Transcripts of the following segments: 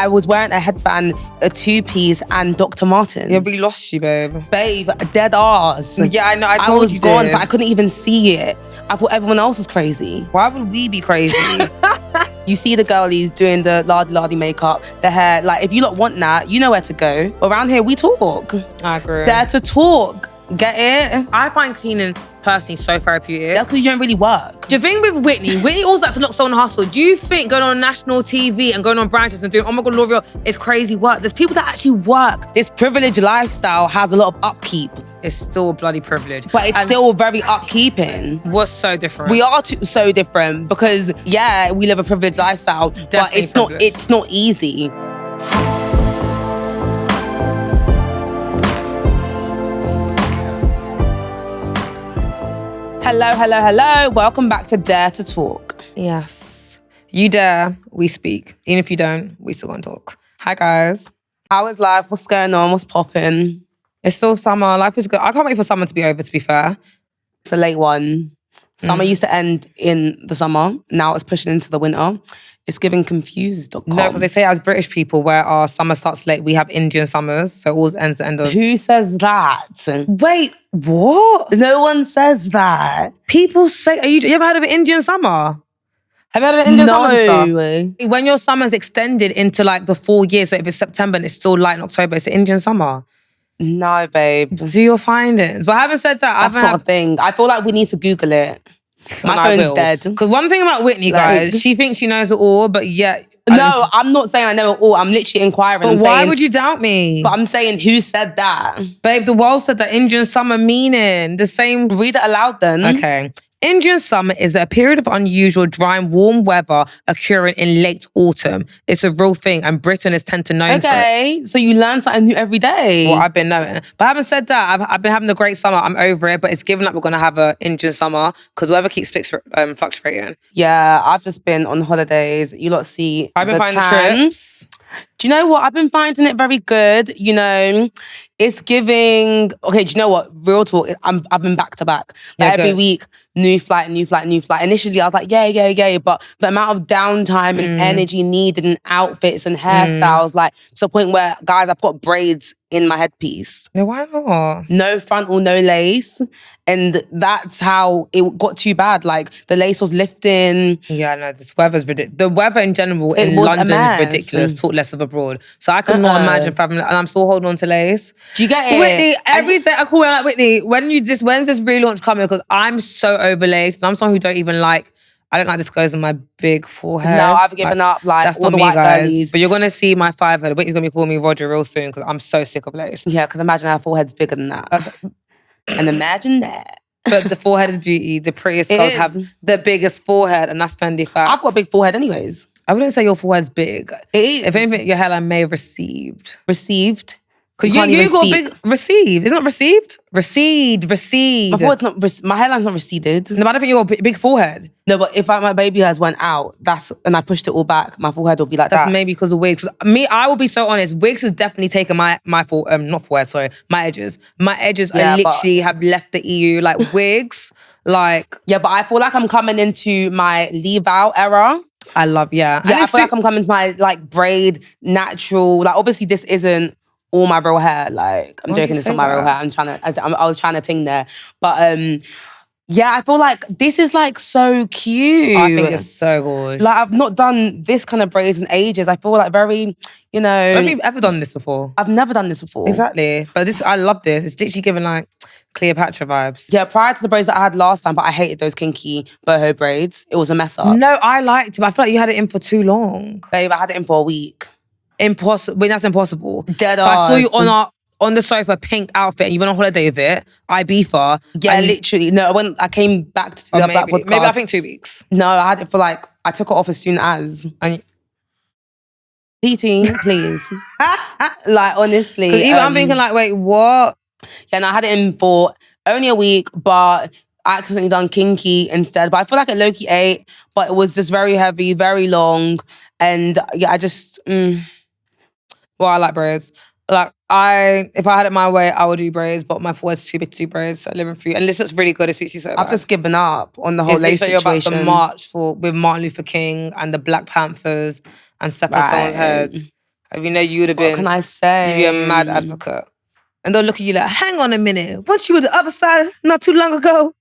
I was wearing a headband, a two-piece, and Dr. Martens. Yeah, we lost you, babe. Babe, dead ass. Yeah, I know. I told I was you gone, this. but I couldn't even see it. I thought everyone else was crazy. Why would we be crazy? You see the girlies doing the lardy makeup, the hair. Like, if you lot want that, you know where to go. Around here, we talk. I agree. Dare to talk. Get it? I find cleaning personally so therapeutic. That's because you don't really work. The thing with Whitney always likes to knock someone hustle. Do you think going on national TV and going on branches and doing, oh my God, L'Oreal is crazy work? There's people that actually work. This privileged lifestyle has a lot of upkeep. It's still a bloody privilege. But it's still very upkeeping. What's so different? We are so different because, yeah, we live a privileged lifestyle, Definitely but it's not easy. Hello. Welcome back to Dare to Talk. Yes. You dare, we speak. Even if you don't, we still gonna talk. Hi, guys. How is life? What's going on? What's popping? It's still summer. Life is good. I can't wait for summer to be over, to be fair. It's a late one. Summer used to end in the summer. Now it's pushing into the winter. It's giving confused.com. No, because they say as British people, where our summer starts late, we have Indian summers, so it always ends the end of... Who says that? Wait, what? No one says that. People say... you ever heard of an Indian summer? Have you heard of an Indian summer, sister? When your summer's extended into like the 4 years, so if it's September and it's still light in October, it's an Indian summer. No, babe. Do your findings. But having said that, that's not a thing. I feel like we need to Google it. My phone's dead. Because one thing about Whitney, guys, she thinks she knows it all, but yet... No, I'm not saying I know it all. I'm literally inquiring. But why would you doubt me? But I'm saying, who said that? Babe, the world said that Indian summer meaning. The same... Read it aloud then. Okay. Indian summer is a period of unusual dry and warm weather occurring in late autumn. It's a real thing and Britain is tend to known for it. Okay, so you learn something new every day. Well, I've been knowing. But having said that, I've been having a great summer. I'm over it, but it's given up we're going to have an Indian summer because the weather keeps fluctuating. Yeah, I've just been on holidays. You lot see I've been finding the trips. Do you know what? I've been finding it very good. You know, it's giving... Okay, do you know what? Real talk, I've been back to back. Like every week, new flight. Initially, I was like, yay. But the amount of downtime and energy needed and outfits and hairstyles, like to the point where, guys, I've got braids in my headpiece. Yeah, why not? No frontal, no lace. And that's how it got too bad. Like, the lace was lifting. Yeah, no, this weather's ridiculous. The weather in general in London is ridiculous. Talk less of abroad. So I could not imagine traveling, and I'm still holding on to lace. Do you get it? Whitney, every day I call her like, Whitney, when's this relaunch coming? Because I'm so overlaced, and I'm someone who I don't like disclosing my big forehead. No, I've given up, like, that's all not the me, white guys. girlies. But you're going to see my 5 head. Whitney's going to be calling me Roger real soon because I'm so sick of lace. Yeah, because imagine our forehead's bigger than that. And imagine that. But the forehead is beauty. The prettiest girls have the biggest forehead, and that's Fendi facts. I've got a big forehead anyways. I wouldn't say your forehead's big. It is. If anything, your hairline may have received. Received? Because you got big... Received. It's not received? Recede. My hairline's not receded. No, but I don't think you got a big forehead. No, but if my baby hairs went out, and I pushed it all back, my forehead will be like that. That's maybe because of wigs. I will be so honest. Wigs has definitely taken my edges. My edges have left the EU. Like wigs, like... Yeah, but I feel like I'm coming into my leave out era. I love, Yeah, I feel like I'm coming to my like braid, natural. Like obviously this isn't all my real hair. Like I'm joking, it's not my real hair. I was trying to ting there. But yeah, I feel like this is like so cute. I think it's so gorgeous. Like I've not done this kind of braids in ages. I feel like very, you know. Have you ever done this before? I've never done this before. Exactly. But I love this. It's literally giving like Cleopatra vibes. Yeah, prior to the braids that I had last time, but I hated those kinky boho braids. It was a mess up. No, I liked it, but I feel like you had it in for too long. Babe, I had it in for a week. Impossible. Wait, that's impossible. Dead ass. I saw you on the sofa, pink outfit, and you went on holiday with it. Ibiza. Yeah, literally. No, I came back to do that podcast. Maybe I think 2 weeks. No, I had it for like, I took it off as soon as. And PT, please. Like, honestly. Because even I'm thinking like, wait, what? Yeah, no, I had it in for only a week, but I accidentally done kinky instead. But I feel like it low-key ate, but it was just very heavy, very long. And yeah, I just... Well, I like braids. Like, if I had it my way, I would do braids, but my forehead's too big to do braids, so living through. And this looks really good, it suits you so bad. I've just given up on the whole lace situation. You're about to march with Martin Luther King and the Black Panthers and step on someone's head. You know, you would have been... What can I say? You'd be a mad advocate. And they'll look at you like, hang on a minute. Weren't you with the other side not too long ago?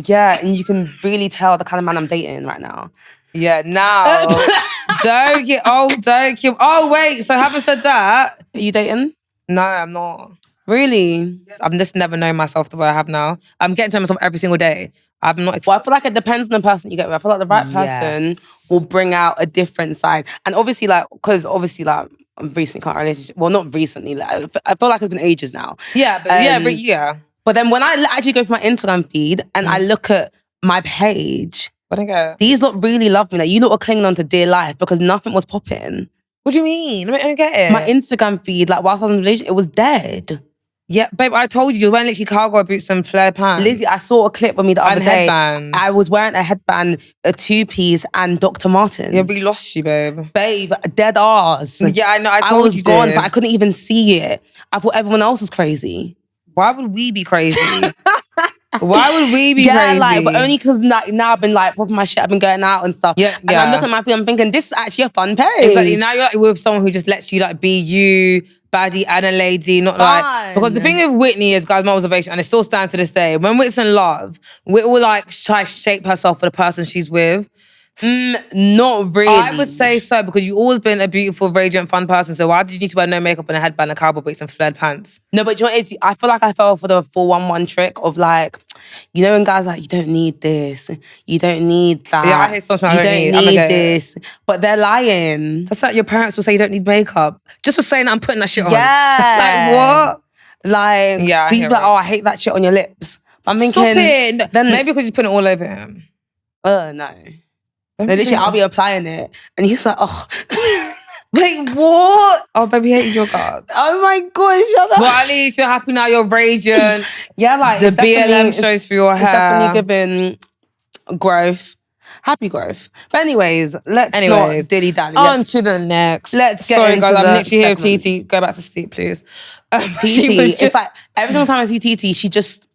Yeah, and you can really tell the kind of man I'm dating right now. Yeah, now. Don't get... Oh, wait. So having said that... Are you dating? No, I'm not. Really? I've just never known myself the way I have now. I'm getting to know myself every single day. I'm not... Well, I feel like it depends on the person you get with. I feel like the right person will bring out a different side. And obviously, because I'm recently got a relationship. Well, not recently. Like, I feel like it's been ages now. Yeah, but But then when I actually go for my Instagram feed and I look at my page, these lot really love me. Like, you lot were clinging on to dear life because nothing was popping. What do you mean? I don't get it. My Instagram feed, like whilst I was in a relationship, it was dead. Yeah, babe, I told you wearing literally cargo boots and flared pants. Lizzy, I saw a clip of me the other day. Headbands. I was wearing a headband, a two-piece, and Dr. Martens. Yeah, we lost you, babe. Babe, dead arse. Yeah, I know, I told you was gone, but I couldn't even see it. I thought everyone else was crazy. Why would we be crazy? Why would we be crazy? Like, but only because now I've been like popping my shit, I've been going out and stuff. Yeah. And I'm looking at my feed, I'm thinking, this is actually a fun page. Exactly. Now you're like with someone who just lets you like be you, baddie and a lady, not like... Because the thing with Whitney is, guys, my observation, and it still stands to this day, when Whit's in love, Whit will like try to shape herself for the person she's with. Not really. I would say so, because you've always been a beautiful, radiant, fun person. So why did you need to wear no makeup and a headband and cowboy boots and flared pants? No, but you know what it is? I feel like I fell for the 411 trick of like, you know when guys are like, you don't need this, you don't need that. Yeah, I hate something you don't need this. But they're lying. That's like your parents will say you don't need makeup. Just for saying that I'm putting that shit on. Yeah. Like what? Like, yeah, he's like, oh, I hate that shit on your lips. But I'm thinking... Stop it. Then, maybe because you're putting it all over him. No. Literally, I'll be applying it. And he's like, oh. Wait, what? Oh, baby, hated your God. Oh my God, shut up. Well, at least you're happy now, you're raging. Yeah, like... The BLM shows for your hair. It's definitely giving growth. Happy growth. But anyways, let's not dilly-dally. On to the next. Let's get Sorry, into guys, I'm the literally here with segment. TT. Go back to sleep, please. TT, it's like, every single time I see TT, she just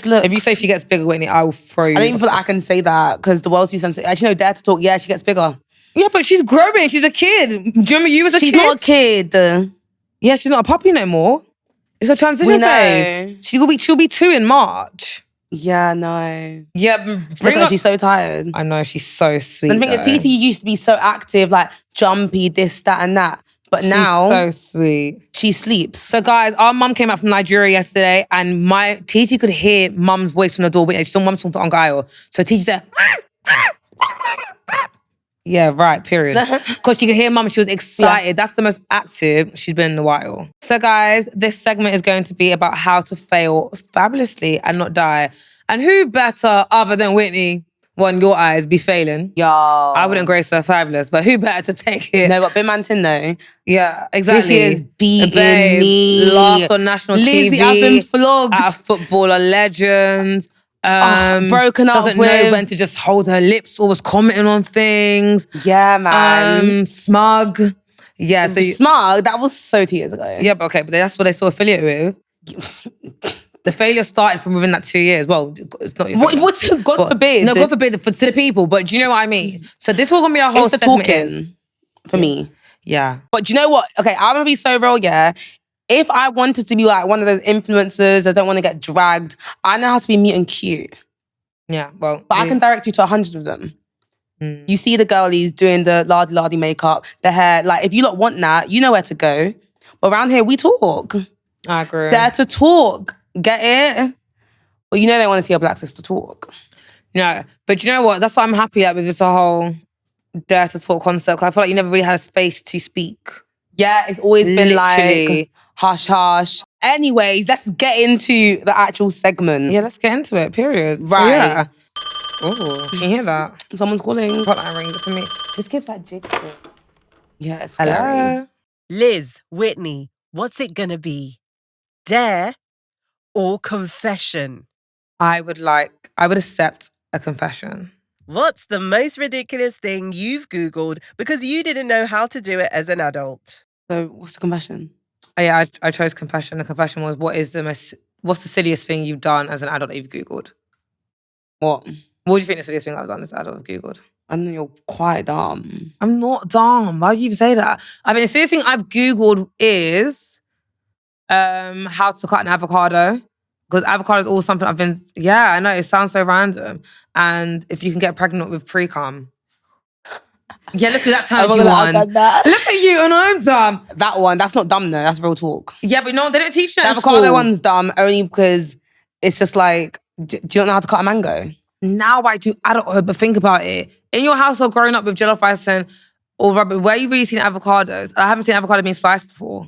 looks... If you say she gets bigger, Whitney, I will throw you. I don't even feel like I can say that because the world's too sensitive. Actually, no, Dare to Talk, yeah, she gets bigger. Yeah, but she's growing. She's a kid. Do you remember you as a kid? She's not a kid. Yeah, she's not a puppy no more. It's a transition phase. She'll be 2 in March. Yeah, no. Yeah, she's so tired. I know, she's so sweet. And the thing is, TT used to be so active, like jumpy, this, that, and that. But now... so sweet. She sleeps. So guys, our mum came out from Nigeria yesterday and my TT could hear mum's voice from the door. She saw mum talking to Uncle Ayo. So TT said... Yeah, right, period. Because she could hear mum, she was excited. Yeah. That's the most active she's been in a while. So guys, this segment is going to be about how to fail fabulously and not die. And who better other than Whitney, well, in your eyes, be failing? Yo. I wouldn't grace her fabulous, but who better to take it? No, but Big Man Tin though. Yeah, exactly. This is beating me. Laughed on national Lizzy, TV. I've been flogged. At a footballer legend. Broken up doesn't know when to just hold her lips or was commenting on things. Yeah, man. Smug. Yeah, so Smug, that was so 2 years ago. Yeah, but okay, but that's what they saw affiliated with. The failure started from within that 2 years. Well, it's not your failure. What? God forbid. No, God forbid to the people, but do you know what I mean? So this was going to be our whole segment talking for me. Yeah. But do you know what? Okay, I'm going to be so real, yeah. If I wanted to be like one of those influencers that don't want to get dragged, I know how to be mute and cute. Yeah, well. But I can direct you to 100 of them. You see the girlies doing the lardy makeup, the hair. Like, if you lot want that, you know where to go. But around here, we talk. I agree. Dare to talk. Get it? Well, you know they want to see a black sister talk. No, but you know what? That's what I'm happy at with this whole Dare to Talk concept. I feel like you never really had a space to speak. Yeah, it's always been like, hush, hush. Anyways, let's get into the actual segment. Yeah, let's get into it, period. Right. So, yeah. Oh, can you hear that? Someone's calling. Hotline ring for me. This gives that jigsaw. Yeah, it's scary. Hello? Liz, Whitney, what's it gonna be? Dare or confession? I would accept a confession. What's the most ridiculous thing you've Googled because you didn't know how to do it as an adult? So what's the confession? Oh, yeah, I chose confession. The confession was, what's the silliest thing you've done as an adult that you've Googled? What? What do you think the silliest thing I've done as an adult I've Googled? I know you're quite dumb. I'm not dumb. Why would you even say that? I mean, the serious thing I've Googled is how to cut an avocado. Because avocado is all something I've been... Yeah, I know. It sounds so random. And if you can get pregnant with pre-cum. Yeah, look at that turned you on. Look at you, and I'm dumb. That one, that's not dumb though. That's real talk. Yeah, but no, they don't teach that The in avocado school. one's dumb only because it's just like, do you not know how to cut a mango? Now I do adulthood, but think about it. In your household growing up with jollof rice or rubber, where you really seen avocados? I haven't seen avocado being sliced before.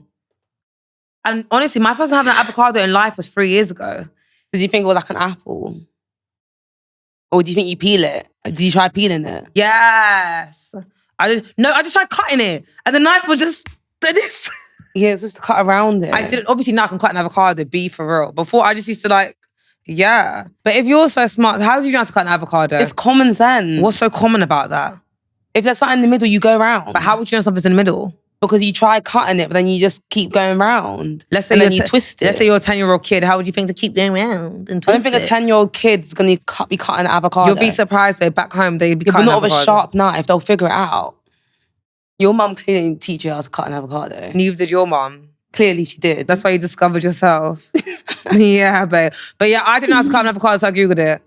And honestly, my first time having an avocado in life was 3 years ago. Did you think it was like an apple? Or do you think you peel it? Did you try peeling it? Yes. I just tried cutting it. And the knife was just like this. Yeah, it's just to cut around it. I didn't, obviously now I can cut an avocado, be for real. Before I just used to like, yeah. But if you're so smart, how do you know how to cut an avocado? It's common sense. What's so common about that? If there's something in the middle, you go round. But how would you know something's in the middle? Because you try cutting it, but then you just keep going round. Let's say then you twist it. Let's say you're a 10-year-old kid. How would you think to keep going round and twist I don't think a 10-year-old kid's going to be cutting avocado. You'll be surprised, babe. Back home, they'd be cutting avocado. But not with a sharp knife. They'll figure it out. Your mum clearly didn't teach you how to cut an avocado. Neither did your mum. Clearly she did. That's why you discovered yourself. Yeah, babe. But yeah, I didn't know how to cut an avocado, so I Googled it.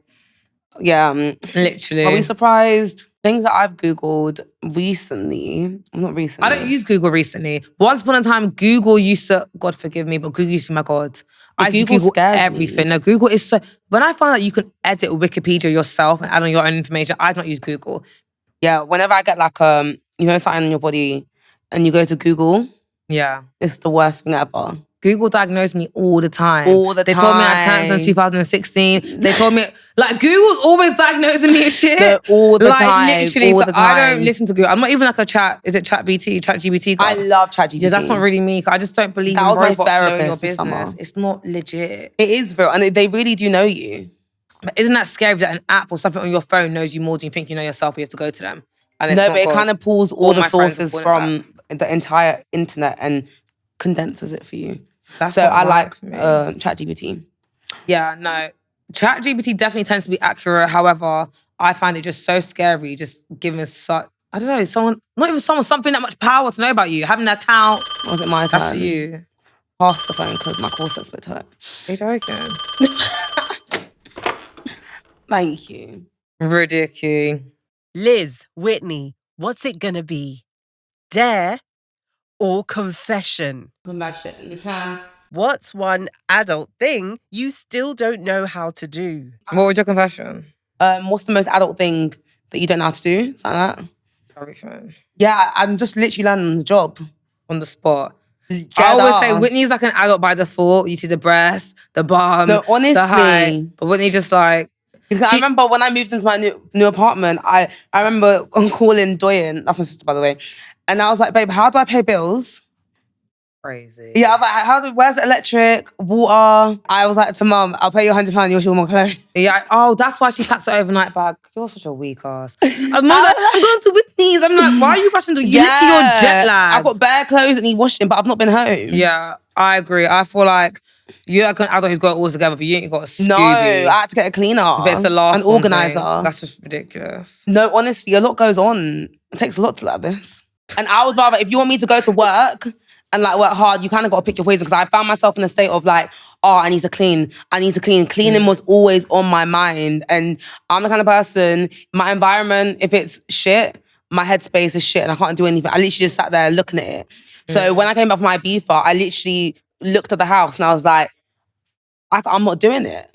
Yeah. Literally. Are we surprised? Things that I've Googled recently, not recently. I don't use Google recently. Once upon a time, Google used to, God forgive me, but Google used to be my God. I used to Google everything. No, Google is so, when I found out you can edit Wikipedia yourself and add on your own information, I don't use Google. Yeah, whenever I get like, something on your body and you go to Google, yeah, it's the worst thing ever. Google diagnosed me all the time. They told me I had cancer in 2016. They told me, like, Google's always diagnosing me with shit. All the time. Like, literally. All so the time. I don't listen to Google. I'm not even like a ChatGPT guy. I love ChatGPT. Yeah, that's not really me. I just don't believe in robots knowing your business. It's not legit. It is real. And they really do know you. But isn't that scary that an app or something on your phone knows you more than you think you know yourself? You have to go to them. No, but it kind of pulls all the sources from the entire internet and condenses it for you. That's so I like ChatGPT. Yeah, no. ChatGPT definitely tends to be accurate. However, I find it just so scary, just giving such, I don't know, something that much power to know about you. Having an account. Was it my turn? That's for you. Pass the phone because my corset's a bit tight. Are you joking? Thank you. Ridiculous. Liz, Whitney, what's it gonna be? Dare or confession? What's one adult thing you still don't know how to do? What was your confession? What's the most adult thing that you don't know how to do? Something like that. Everything. Yeah, I'm just literally learning on the job. On the spot. I always say Whitney's like an adult by default. You see the breast, the bum, no, honestly, the height. But Whitney just like... I remember when I moved into my new apartment, I remember calling Doyen, that's my sister by the way, and I was like, babe, how do I pay bills? Crazy. Yeah, I was like, where's the electric, water? I was like to mum, I'll pay you £100, you'll show my clothes. Yeah, that's why she packed her overnight bag. You're such a weak ass. I'm like, I'm going to Whitney's. I'm like, why are you rushing to? You literally your jet lag. I've got bare clothes that need washing, but I've not been home. Yeah, I agree. I feel like you're like an adult who's got it all together, but you ain't got a Scooby. No, I had to get a cleaner. But it's the last an organizer. That's just ridiculous. No, honestly, a lot goes on. It takes a lot to like this. And I would rather, if you want me to go to work and like work hard, you kind of got to pick your poison, because I found myself in a state of like, oh, I need to clean. Cleaning was always on my mind. And I'm the kind of person, my environment, if it's shit, my headspace is shit and I can't do anything. I literally just sat there looking at it. So when I came back from my Ibiza, I literally looked at the house and I was like, I'm not doing it.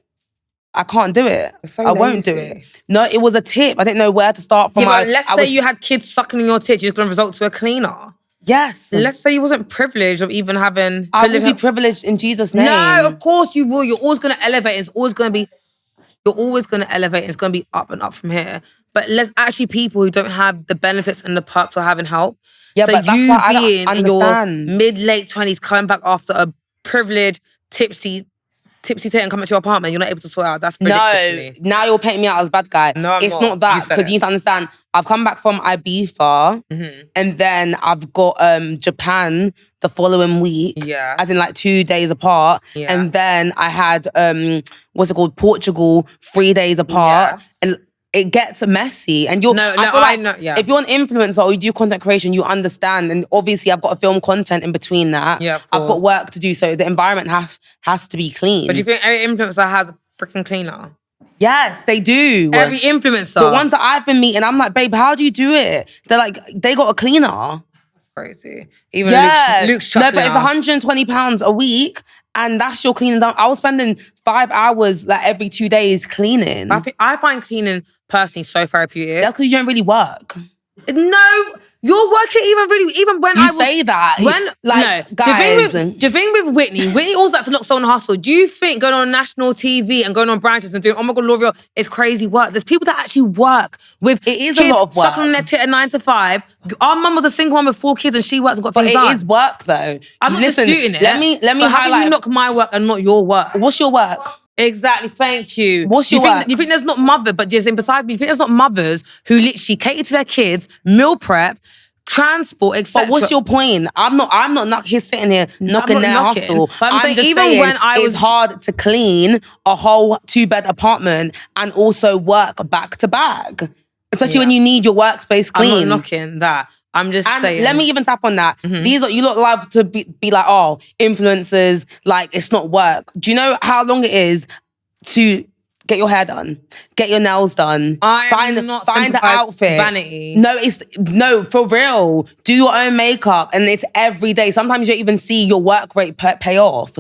I can't do it. I won't do it. No, it was a tip. I didn't know where to start from. Yeah, but let's say you had kids sucking in your tits, you're going to result to a cleaner. Yes. Let's say you wasn't privileged of even having... I will be privileged in Jesus' name. No, of course you will. You're always going to elevate. It's always going to be... You're always going to elevate. It's going to be up and up from here. But there's actually people who don't have the benefits and the perks of having help. Yeah, so but that's you why I being don't in your understand. mid-late 20s, coming back after a privileged, tipsy tit and come to your apartment, you're not able to sort out. That's ridiculous to me. Now you're painting me out as a bad guy. No, it's not that, because you need to understand, I've come back from Ibiza and then I've got Japan the following week, as in like 2 days apart. And then I had, Portugal 3 days apart. And it gets messy. And you're if you're an influencer or you do content creation, you understand. And obviously I've got to film content in between that. Yeah, I've got work to do, so the environment has to be clean. But do you think every influencer has a freaking cleaner? Yes, they do. Every influencer. The ones that I've been meeting, I'm like, babe, how do you do it? They're like, they got a cleaner. That's crazy. Even Luke's no, but it's £120 a week. And that's your cleaning done. I was spending 5 hours like every 2 days cleaning. I find cleaning personally so therapeutic. That's because you don't really work. No, you're working even when you say that. Guys. The thing with Whitney also likes to knock someone hustle. Do you think going on national TV and going on branches and doing, oh my God, L'Oreal is crazy work? There's people that actually work with it is kids a lot of work. Sucking on their tit at 9 to 5. Our mum was a single one with 4 kids and she worked and got things done. But it is work though. I'm not disputing it. Let me highlight. How can you knock my work and not your work? What's your work? Exactly, thank you. What's your work? You think there's not mothers, but just beside me, you think there's not mothers who literally cater to their kids, meal prep, transport, etc. But what's your point? I'm not here sitting here knocking their hustle. But I'm just even saying, when it's hard to clean a whole 2-bed apartment and also work back to back. Especially when you need your workspace clean. I'm not knocking that. I'm just saying. Let me even tap on that. These you lot love to be like, oh, influencers, like it's not work. Do you know how long it is to get your hair done, get your nails done, find the outfit. Vanity. No, for real. Do your own makeup, and it's every day. Sometimes you don't even see your work rate pay off.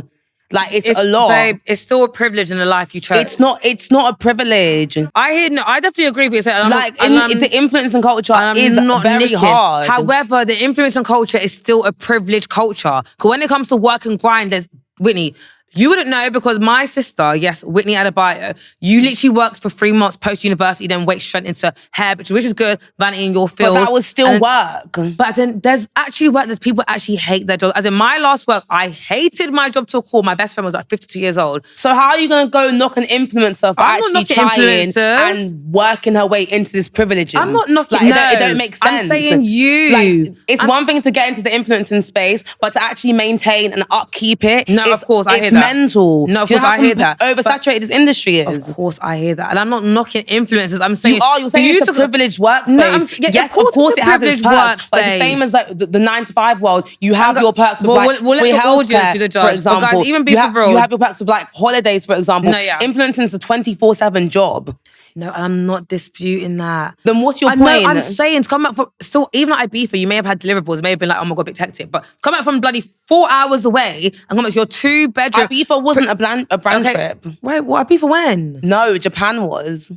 Like it's a lot. Babe, it's still a privilege in the life you chose. It's not a privilege. I definitely agree with you. The influencing culture is not very hard. However, the influencing culture is still a privileged culture. Because when it comes to work and grind, there's Whitney. You wouldn't know because my sister, yes, Whitney Adebayo, you literally worked for 3 months post-university, then went straight into hair, which is good, vanity in your field. But that was still work. But then there's actually work, there's people that actually hate their job. As in my last work, I hated my job to a core. My best friend was like 52 years old. So how are you going to go knock an influencer for actually trying and working her way into this privilege? I'm not knocking, it don't make sense. I'm saying you. It's one thing to get into the influencing space, but to actually maintain and upkeep it, of course, I hear that. Mental. No, of course I hear that. Oversaturated this industry is. Of course I hear that. And I'm not knocking influencers. I'm saying you're saying it's a privileged workspace. No, yes, of course it has its perks. But it's the same as like the 9 to 5 world. You have your perks with like free healthcare, for example. Guys, even you have your perks with like holidays, for example. Influencing is a 24/7 job. No, I'm not disputing that. Then what's your point? No, I'm saying to come back from still, even at Ibiza, you may have had deliverables, it may have been like, oh my God, a bit hectic. But come back from bloody 4 hours away and come back to your 2-bedroom. Ibiza wasn't a brand trip. Wait, what? Ibiza when? No, Japan was.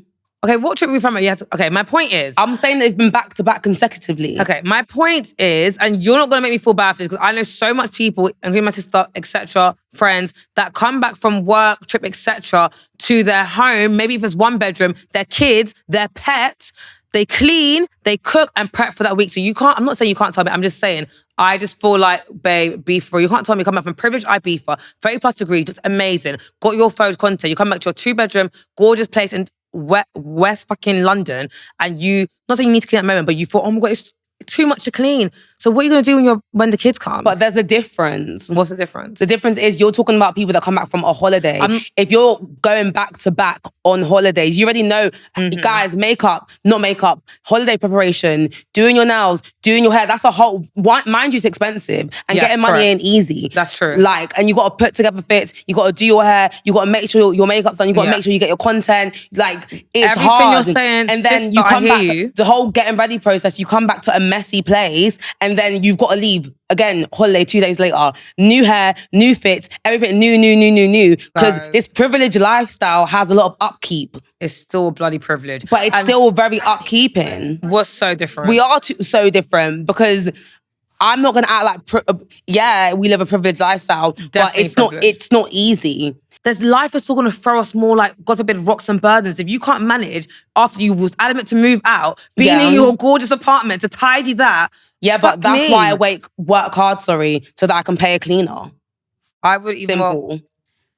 Okay, what trip were you from? Okay, my point is... I'm saying they've been back to back consecutively. Okay, my point is, and you're not going to make me feel bad for this, because I know so much people, including my sister, etc., friends, that come back from work, trip, etc., to their home, maybe if it's 1 bedroom, their kids, their pets, they clean, they cook and prep for that week. So you can't, I'm not saying you can't tell me, I'm just saying, I just feel like, babe, be for you can't tell me you come back from privileged Ibiza, 30+ degrees, just amazing, got your photos content, you come back to your 2-bedroom, gorgeous place, and West fucking London, and you, not saying you need to clean at the moment, but you thought, oh my God, it's too much to clean. So what are you going to do when the kids come? But there's a difference. What's the difference? The difference is you're talking about people that come back from a holiday. If you're going back to back on holidays, you already know, guys, makeup, not makeup, holiday preparation, doing your nails, doing your hair, that's a whole, mind you, it's expensive. And getting money ain't easy. That's true. Like, and you got to put together fits, you got to do your hair, you got to make sure your makeup's done, you got to make sure you get your content. Like, it's everything hard. You're saying, and then sister, you come back, you. The whole getting ready process, you come back to a messy place, and then you've got to leave. Again, holiday 2 days later. New hair, new fits, everything new. Because this privileged lifestyle has a lot of upkeep. It's still bloody privilege. But it's still very upkeeping. What's so different? We are so different because I'm not going to act like, we live a privileged lifestyle, Definitely but it's not easy. Life is still going to throw us more like, God forbid, rocks and burdens. If you can't manage after you was adamant to move out, being in your gorgeous apartment to tidy that. Yeah, but that's why I work hard, so that I can pay a cleaner. I would even... Simple.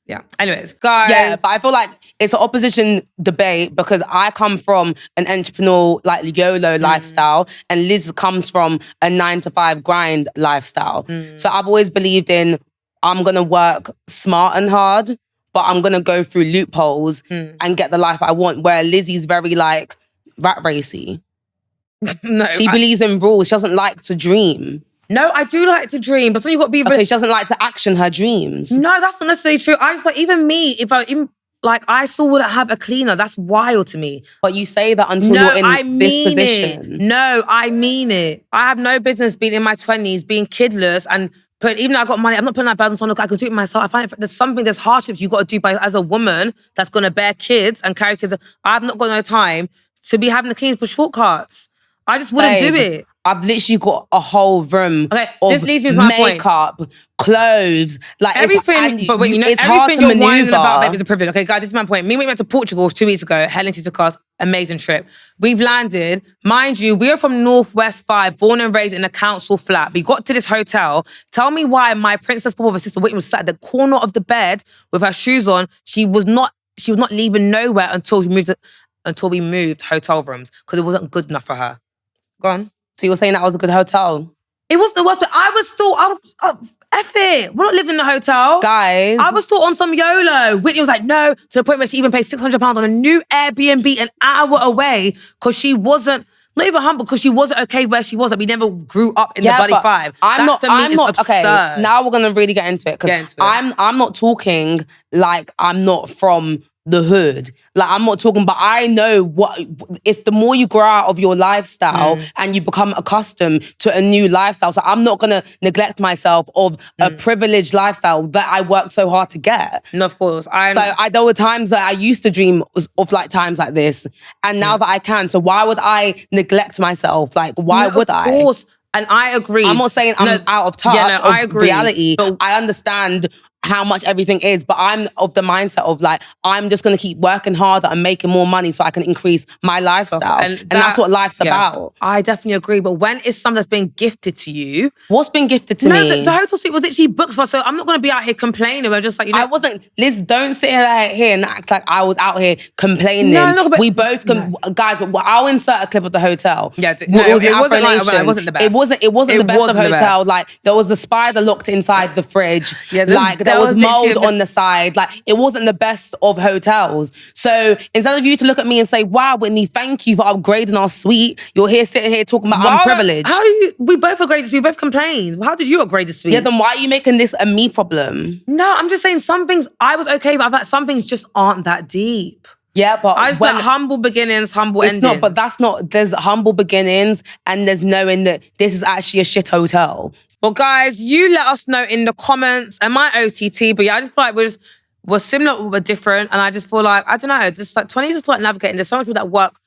Yeah. Anyways, guys. Yeah, but I feel like it's an opposition debate because I come from an entrepreneurial, like YOLO lifestyle, and Liz comes from a 9 to 5 grind lifestyle. So I've always believed in, I'm going to work smart and hard, but I'm going to go through loopholes and get the life I want, where Lizzie's very like, rat racy. No. She believes in rules. She doesn't like to dream. No, I do like to dream, but sometimes you got to be... Okay, she doesn't like to action her dreams. No, that's not necessarily true. I just like, even me, if I... I still wouldn't have a cleaner. That's wild to me. But you say that until you're in this position. No, I mean it. I have no business being in my 20s, being kidless, and even though I got money, I'm not putting that burden on someone. I can do it myself. I find there's hardships you got to do as a woman that's going to bear kids and carry kids. I've not got no time to be having the cleaners for shortcuts. I just wouldn't do it. I've literally got a whole room of this leads me to my makeup, clothes, like everything. But you know, it's everything hard to you're maneuver. whining about, babe, is a privilege. Okay, guys, this is my point. Me and we went to Portugal 2 weeks ago. Helen took us, amazing trip. We've landed, mind you. We are from Northwest 5, born and raised in a council flat. We got to this hotel. Tell me why my princess Bubba, sister Whitney, was sat at the corner of the bed with her shoes on. She was not leaving nowhere until we moved hotel rooms because it wasn't good enough for her. Go on. So you were saying that was a good hotel? It was the worst, but I was still, F it. We're not living in a hotel. Guys. I was still on some YOLO. Whitney was like, no, to the point where she even paid £600 on a new Airbnb an hour away because she wasn't, not even humble, because she wasn't okay where she was. Like, we never grew up in the bloody five. I'm that not, for me is absurd. Okay, now we're going to really get into it. Because I'm not talking like I'm not from the hood. Like, I'm not talking, but I know it's the more you grow out of your lifestyle and you become accustomed to a new lifestyle. So I'm not gonna neglect myself of a privileged lifestyle that I worked so hard to get. No, of course. There were times that I used to dream of like times like this, and now that I can, so why would I neglect myself? Like, why would I? Of course. And I agree. I'm not saying I'm out of touch I agree. Reality. But I understand how much everything is, but I'm of the mindset of like, I'm just going to keep working harder and making more money so I can increase my lifestyle. And that's what life's about. I definitely agree. But when it's something that's been gifted to you... What's been gifted to me? No, the hotel suite was literally booked for us, so I'm not going to be out here complaining. We're just like, you know... I wasn't... Liz, don't sit here and act like I was out here complaining. No, but... We both... Guys, I'll insert a clip of the hotel. Yeah, it wasn't the best. It wasn't the best of hotel. Like, there was a spider locked inside the fridge. There was mold on the side. Like, it wasn't the best of hotels. So instead of you to look at me and say, wow, Whitney, thank you for upgrading our suite, you're here sitting here talking about I'm privileged. We both upgraded, we both complained. How did you upgrade the suite? Yeah, then why are you making this a me problem? No, I'm just saying some things I was okay, but I've had some things just aren't that deep. Yeah, but I just like humble beginnings, humble endings. It's not, but that's not, there's humble beginnings and there's knowing that this is actually a shit hotel. Well, guys, you let us know in the comments and my OTT, but yeah, I just feel like we're similar, but we're different. And I just feel like, I don't know, just like 20s is feel like navigating. There's so many people that work,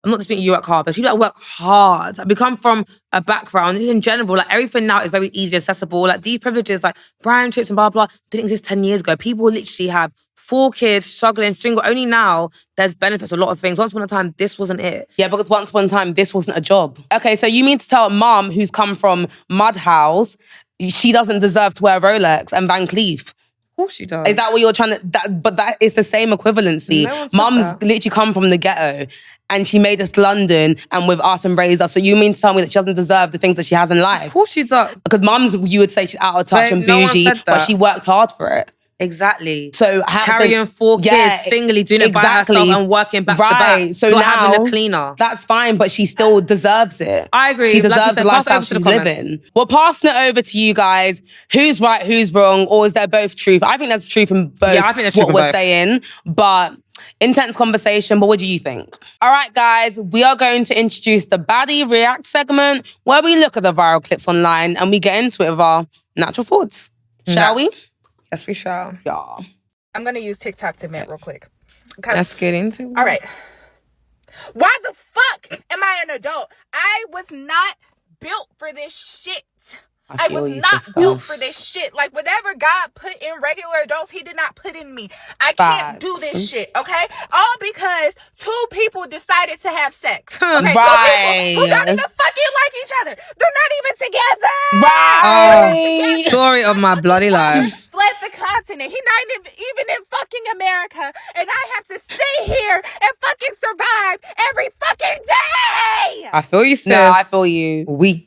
I'm not just thinking you work hard, but people that work hard. Like, we come from a background, in general, like everything now is very easy, accessible. Like these privileges, like brand trips and blah, blah, didn't exist 10 years ago. People literally have 4 kids, struggling, single. Only now there's benefits, a lot of things. Once upon a time, this wasn't it. Yeah, because once upon a time, this wasn't a job. Okay, so you mean to tell mum who's come from mud house, she doesn't deserve to wear Rolex and Van Cleef? Of course she does. Is that what you're trying to... But that is the same equivalency. No, mum's literally come from the ghetto and she made us to London and with us and raised us. So you mean to tell me that she doesn't deserve the things that she has in life? Of course she does. Because mum's, you would say she's out of touch and bougie, but she worked hard for it. Exactly. So carrying 4 kids singly, doing it by herself and working back to back. So not now, having a cleaner. That's fine, but she still deserves it. I agree. She deserves the lifestyle she's living. We're passing it over to you guys. Who's right, who's wrong, or is there both truth? I think there's truth in both. Yeah, I think there's truth in what we're both. saying, but intense conversation. But what do you think? All right, guys, we are going to introduce the Baddie React segment where we look at the viral clips online and we get into it with our natural thoughts. Shall we? Yes, we shall. Yeah. I'm going to use TikTok to vent real quick. Okay. Let's get into it. All right. Why the fuck am I an adult? I was not built for this shit. I was not built for this shit. Like, whatever God put in regular adults, he did not put in me. I can't do this shit, okay? All because 2 people decided to have sex. Okay, 2 people who don't even fucking like each other. They're not even together. Right. Story of my bloody life. Split the continent. He's not even in fucking America. And I have to stay here and fucking survive every fucking day. I feel you, sis. No, I feel you.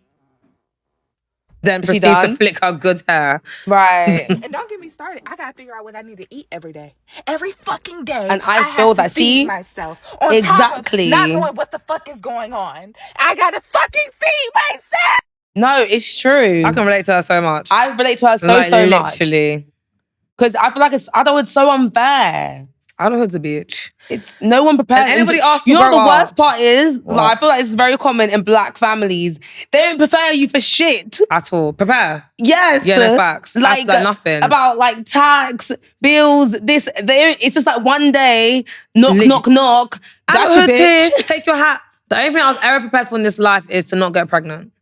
Then proceeds to flick her good hair. Right. And don't get me started. I gotta figure out what I need to eat every day. Every fucking day. And I feel have that, to feed myself. On top of not knowing what the fuck is going on. I gotta fucking feed myself. No, it's true. I can relate to her so much. I relate to her so much. Literally. Because I feel like adulthood's so unfair. Adulthood's a bitch. It's no one prepared. And anybody asks you know what the worst part is? Like, I feel like it's very common in black families. They don't prepare you for shit. At all. Prepare. Yes. Yeah, no facts. Like nothing. About like tax, bills, this. It's just like one day, knock. Gotcha, bitch. Take your hat. The only thing I was ever prepared for in this life is to not get pregnant.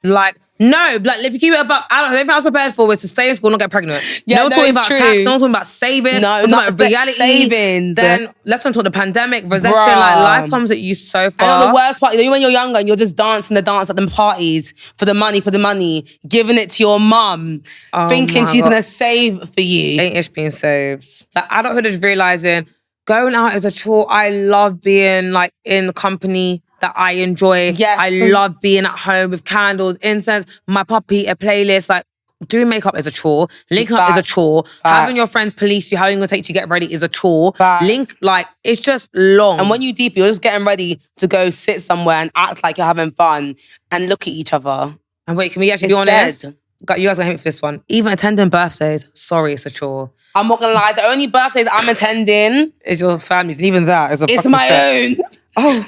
Like, no, like if you keep it about, the only thing I was prepared for was to stay in school and not get pregnant. Yeah, no one talking about tax, no one talking about saving, no talking about reality. Savings. Then let's not talk the pandemic, recession, like life comes at you so fast. And the worst part, when you're younger and you're just dancing the dance at the parties for the money, giving it to your mum, thinking she's gonna save for you. Ain't ish being saved. Like adulthood is realizing going out is a chore. I love being like in the company that I enjoy. Yes. I love being at home with candles, incense, my puppy, a playlist. Like doing makeup is a chore. Linking up is a chore. Having your friends police you, how long it's gonna take to get ready is a chore. It's just long. And when you deep, you're just getting ready to go sit somewhere and act like you're having fun and look at each other. And wait, can we actually be honest? You guys gonna hate me for this one. Even attending birthdays, sorry, it's a chore. I'm not gonna lie, the only birthday that I'm attending is your family's, and even that is a it's my stretch. own. Oh.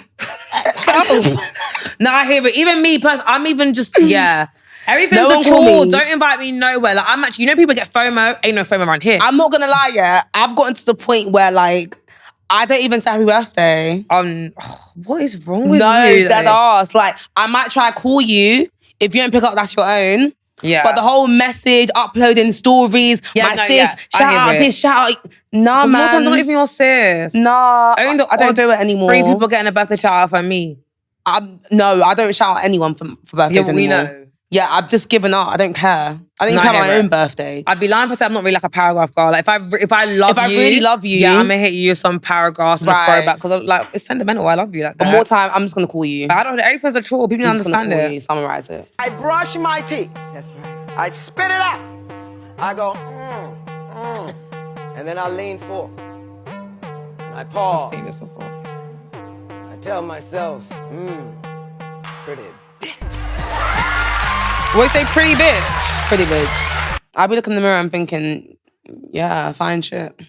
No, I hear it. Even me, I'm even just, everything's a chore. Don't invite me nowhere. Like, I'm actually, people get FOMO. Ain't no FOMO around here. I'm not gonna lie, I've gotten to the point where, like, I don't even say happy birthday. What is wrong with you? No, dead ass. Like, I might try to call you. If you don't pick up, that's your own. Yeah. But the whole message, uploading stories, shout out this, shout out. Nah, man. More time, not even your sis. Nah, I don't do it anymore. 3 people getting a birthday shout out for me. No, I don't shout out anyone for birthdays anymore. We know. Yeah, I've just given up. I don't care. I don't care about my own birthday. I'd be lying if I said I'm not really like a paragraph girl. Like if I really love you, I'm gonna hit you with some paragraphs and a throwback because like it's sentimental. I love you like that. But more time, I'm just gonna call you. But I don't. Everything's a chore. People don't understand it. You, summarize it. I brush my teeth. Yes, right. I spit it out. I go, and then I lean forward. I pause. I've seen this before. I tell myself, pretty. What you say, pretty bitch? Pretty bitch. I'll be looking in the mirror and thinking, yeah, fine shit.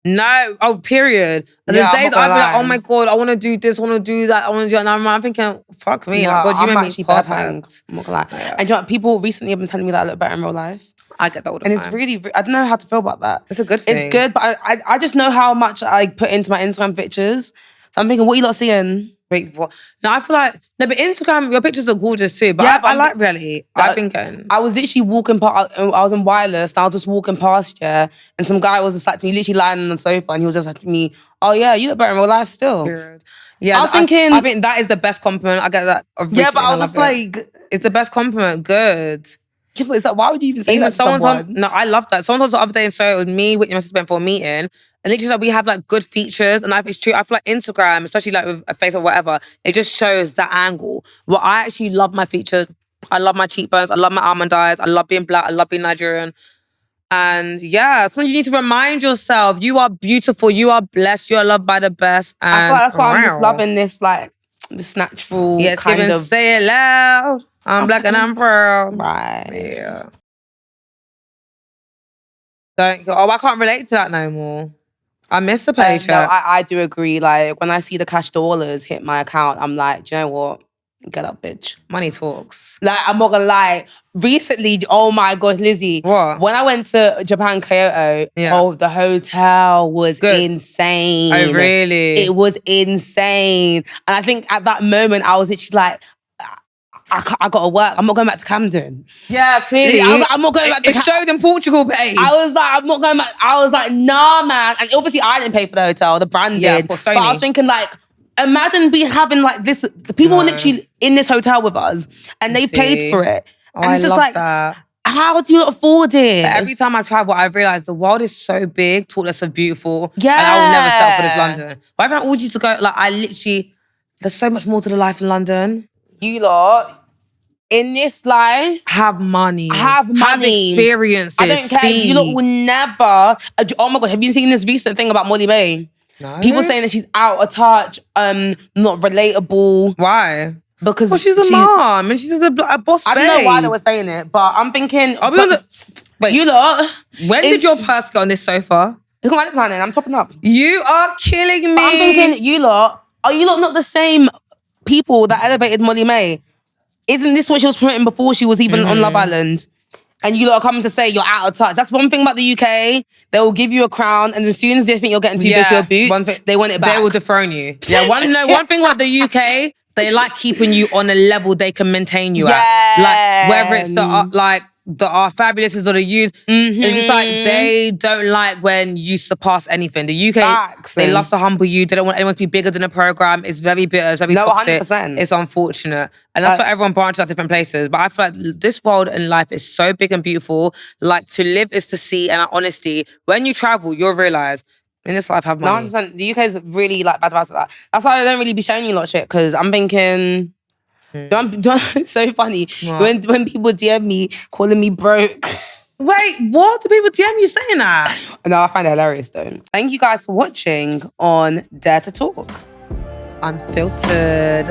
No, period. There's days I'll be like, oh my God, I want to do this, I want to do that, I want to do that. And I'm thinking, fuck me. No, like, God, you made me perfect. I'm not gonna lie. Yeah. And you know what, people recently have been telling me that I look better in real life. I get that all the time. And it's really, I don't know how to feel about that. It's a good thing. It's good, but I just know how much I put into my Instagram pictures. So I'm thinking, what are you lot seeing? Wait, what? No, I feel like, but Instagram, your pictures are gorgeous too. But yeah, I like reality. I've been going. I was literally walking past, I was in Wireless, and I was just walking past, and some guy was just like to me, literally lying on the sofa, and he was just like to me, oh yeah, you look better in real life still. Period. Yeah, I was thinking. I think that is the best compliment. I get that. Yeah, but I was just like. It's the best compliment. Good. Yeah, but it's like, why would you even say that to someone? No, I love that. Someone told us the other day, so it was me, Whitney and my sister went for a meeting, and literally like, we have like good features, and it's true. I feel like Instagram, especially like with a face or whatever, it just shows that angle. Well, I actually love my features. I love my cheekbones. I love my almond eyes. I love being black. I love being Nigerian. And yeah, sometimes you need to remind yourself, you are beautiful. You are blessed. You are loved by the best. And I feel like that's why I'm just loving this, like, this natural kind of... say it loud. I'm black and I'm proud. Right. Yeah. I can't relate to that no more. I miss the paycheck. No, I do agree. Like, when I see the cash dollars hit my account, I'm like, do you know what? Get up, bitch. Money talks. Like, I'm not gonna lie. Recently, oh my gosh, Lizzy. What? When I went to Japan, Kyoto, the hotel was insane. Oh, really? It was insane. And I think at that moment, I was literally like, I gotta work. I'm not going back to Camden. Yeah, clearly. I'm not going back to Camden. It showed in Portugal, babe. I was like, I'm not going back. I was like, nah, man. And obviously, I didn't pay for the hotel. The brand did. But I was thinking, like, imagine having like this. The people were literally in this hotel with us, and they paid for it. And it's just like, how do you afford it? But every time I travel, I've realised the world is so big, talkless and beautiful. Yeah. And I will never settle for this London. But everyone always used to go, like, there's so much more to the life in London. You lot, in this life, have money. Have experiences. I don't care. You lot will never. Oh my God, have you seen this recent thing about Molly May? No. People saying that she's out of touch, not relatable. Why? Because she's a mom and she's a boss babe. I don't know why they were saying it, but I'm thinking. I'll be on the. Wait, you lot. When did your purse go on this sofa? Look at my lip lining. I'm topping up. You are killing me. But I'm thinking, you lot, are you lot not the same people that elevated Molly May? Isn't this what she was promoting before she was even on Love Island? And you lot are coming to say you're out of touch. That's one thing about the UK. They will give you a crown, and as soon as they think you're getting too big for your boots, they want it back. They will dethrone you. Yeah, one thing about the UK, they like keeping you on a level they can maintain you at. Like, whether it's the Fabulouses or the U's, it's just like they don't like when you surpass anything. The UK, they love to humble you. They don't want anyone to be bigger than a program. It's very bitter, it's very toxic. 100%. It's unfortunate. And that's why everyone branches out different places. But I feel like this world and life is so big and beautiful. Like, to live is to see, and honestly, when you travel, you'll realise in this life, have money. 100%. The UK is really bad about that. That's why I don't really be showing you a lot of shit, because I'm thinking... It's so funny. When people DM me, calling me broke. Wait, what? Do people DM you saying that? No, I find it hilarious though. Thank you guys for watching on Dare to Talk. Unfiltered.